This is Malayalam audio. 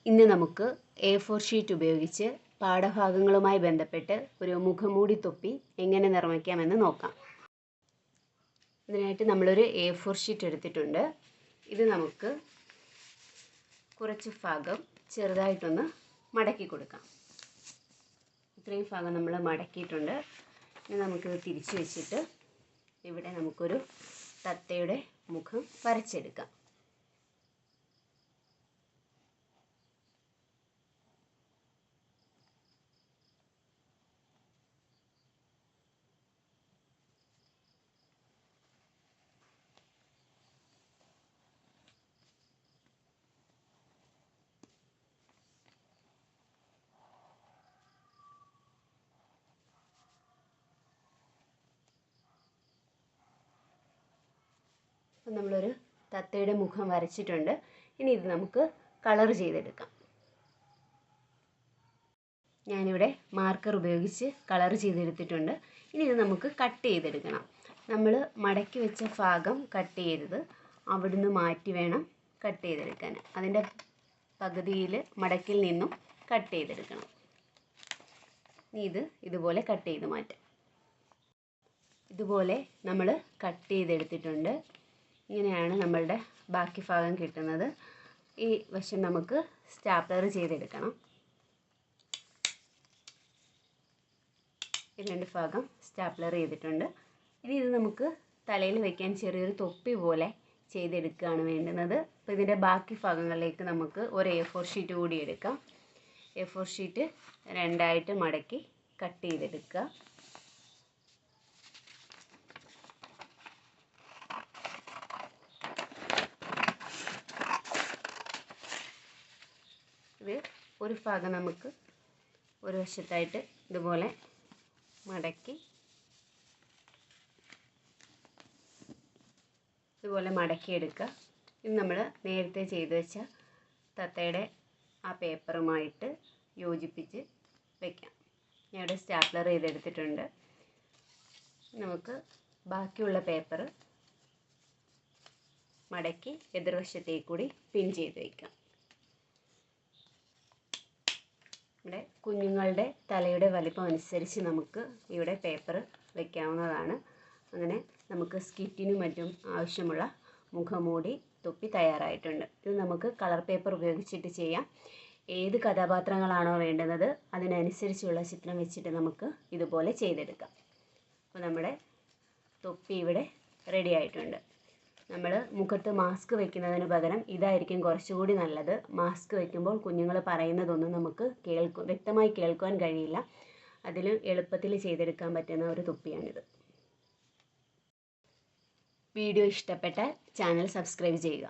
ഇന്ന് നമുക്ക് A4 ഷീറ്റ് ഉപയോഗിച്ച് പാഠഭാഗങ്ങളുമായി ബന്ധപ്പെട്ട് ഒരു മുഖംമൂടി തൊപ്പി എങ്ങനെ നിർമ്മിക്കാമെന്ന് നോക്കാം. ഇതിനായിട്ട് നമ്മളൊരു A4 ഷീറ്റ് എടുത്തിട്ടുണ്ട്. ഇത് നമുക്ക് കുറച്ച് ഭാഗം ചെറുതായിട്ടൊന്ന് മടക്കി കൊടുക്കാം. ഇത്രയും ഭാഗം നമ്മൾ മടക്കിയിട്ടുണ്ട്. ഇനി നമുക്കിത് തിരിച്ചു വെച്ചിട്ട് ഇവിടെ നമുക്കൊരു തത്തയുടെ മുഖം വരച്ചെടുക്കാം. അപ്പോൾ നമ്മളൊരു തത്തയുടെ മുഖം വരച്ചിട്ടുണ്ട്. ഇനി ഇത് നമുക്ക് കളർ ചെയ്തെടുക്കാം. ഞാനിവിടെ മാർക്കർ ഉപയോഗിച്ച് കളർ ചെയ്തെടുത്തിട്ടുണ്ട്. ഇനി ഇത് നമുക്ക് കട്ട് ചെയ്തെടുക്കണം. നമ്മൾ മടക്കി വെച്ച ഭാഗം കട്ട് ചെയ്തത് അവിടുന്ന് മാറ്റി വേണം കട്ട് ചെയ്തെടുക്കാൻ. അതിൻ്റെ പകുതിയിൽ മടക്കിൽ നിന്നും കട്ട് ചെയ്തെടുക്കണം. ഇനി ഇതുപോലെ കട്ട് ചെയ്ത് മാറ്റാം. ഇതുപോലെ നമ്മൾ കട്ട് ചെയ്തെടുത്തിട്ടുണ്ട്. ഇങ്ങനെയാണ് നമ്മളുടെ ബാക്കി ഭാഗം കിട്ടുന്നത്. ഈ വശം നമുക്ക് സ്റ്റാപ്ലർ ചെയ്തെടുക്കണം. ഈ രണ്ട് ഭാഗം സ്റ്റാപ്ലർ ചെയ്തിട്ടുണ്ട്. ഇനി ഇത് നമുക്ക് തലയിൽ വയ്ക്കാൻ ചെറിയൊരു തൊപ്പി പോലെ ചെയ്തെടുക്കുകയാണ് വേണ്ടുന്നത്. അപ്പോൾ ഇതിൻ്റെ ബാക്കി ഭാഗങ്ങളിലേക്ക് നമുക്ക് ഒരു A4 ഷീറ്റ് കൂടി എടുക്കാം. A4 ഷീറ്റ് രണ്ടായിട്ട് മടക്കി കട്ട് ചെയ്തെടുക്കുക. ഇത് ഒരു ഭാഗം നമുക്ക് ഒരു വശത്തായിട്ട് ഇതുപോലെ മടക്കിയെടുക്കുക. ഇത് നമ്മൾ നേരത്തെ ചെയ്ത് വെച്ച തത്തയുടെ ആ പേപ്പറുമായിട്ട് യോജിപ്പിച്ച് വയ്ക്കാം. ഞാൻ ഇവിടെ സ്റ്റാപ്ലർ ചെയ്തെടുത്തിട്ടുണ്ട്. നമുക്ക് ബാക്കിയുള്ള പേപ്പർ മടക്കി എതിർവശത്തേക്ക് കൂടി പിൻ ചെയ്ത് വയ്ക്കാം. ഇവിടെ കുഞ്ഞുങ്ങളുടെ തലയുടെ വലിപ്പം അനുസരിച്ച് നമുക്ക് ഇവിടെ പേപ്പർ വയ്ക്കാവുന്നതാണ്. അങ്ങനെ നമുക്ക് സ്കിറ്റിനും മറ്റും ആവശ്യമുള്ള മുഖംമൂടി തൊപ്പി തയ്യാറായിട്ടുണ്ട്. ഇത് നമുക്ക് കളർ പേപ്പർ ഉപയോഗിച്ചിട്ട് ചെയ്യാം. ഏത് കഥാപാത്രങ്ങളാണോ വേണ്ടുന്നത് അതിനനുസരിച്ചുള്ള ചിത്രം വെച്ചിട്ട് നമുക്ക് ഇതുപോലെ ചെയ്തെടുക്കാം. അപ്പോൾ നമ്മുടെ തൊപ്പി ഇവിടെ റെഡി ആയിട്ടുണ്ട്. നമ്മൾ മുഖത്ത് മാസ്ക് വയ്ക്കുന്നതിന് പകരം ഇതായിരിക്കും കുറച്ചുകൂടി നല്ലത്. മാസ്ക് വയ്ക്കുമ്പോൾ കുഞ്ഞുങ്ങൾ പറയുന്നതൊന്നും നമുക്ക് വ്യക്തമായി കേൾക്കുവാൻ കഴിയില്ല. അതിലും എളുപ്പത്തിൽ ചെയ്തെടുക്കാൻ പറ്റുന്ന ഒരു തൊപ്പിയാണിത്. വീഡിയോ ഇഷ്ടപ്പെട്ടാൽ ചാനൽ സബ്സ്ക്രൈബ് ചെയ്യുക.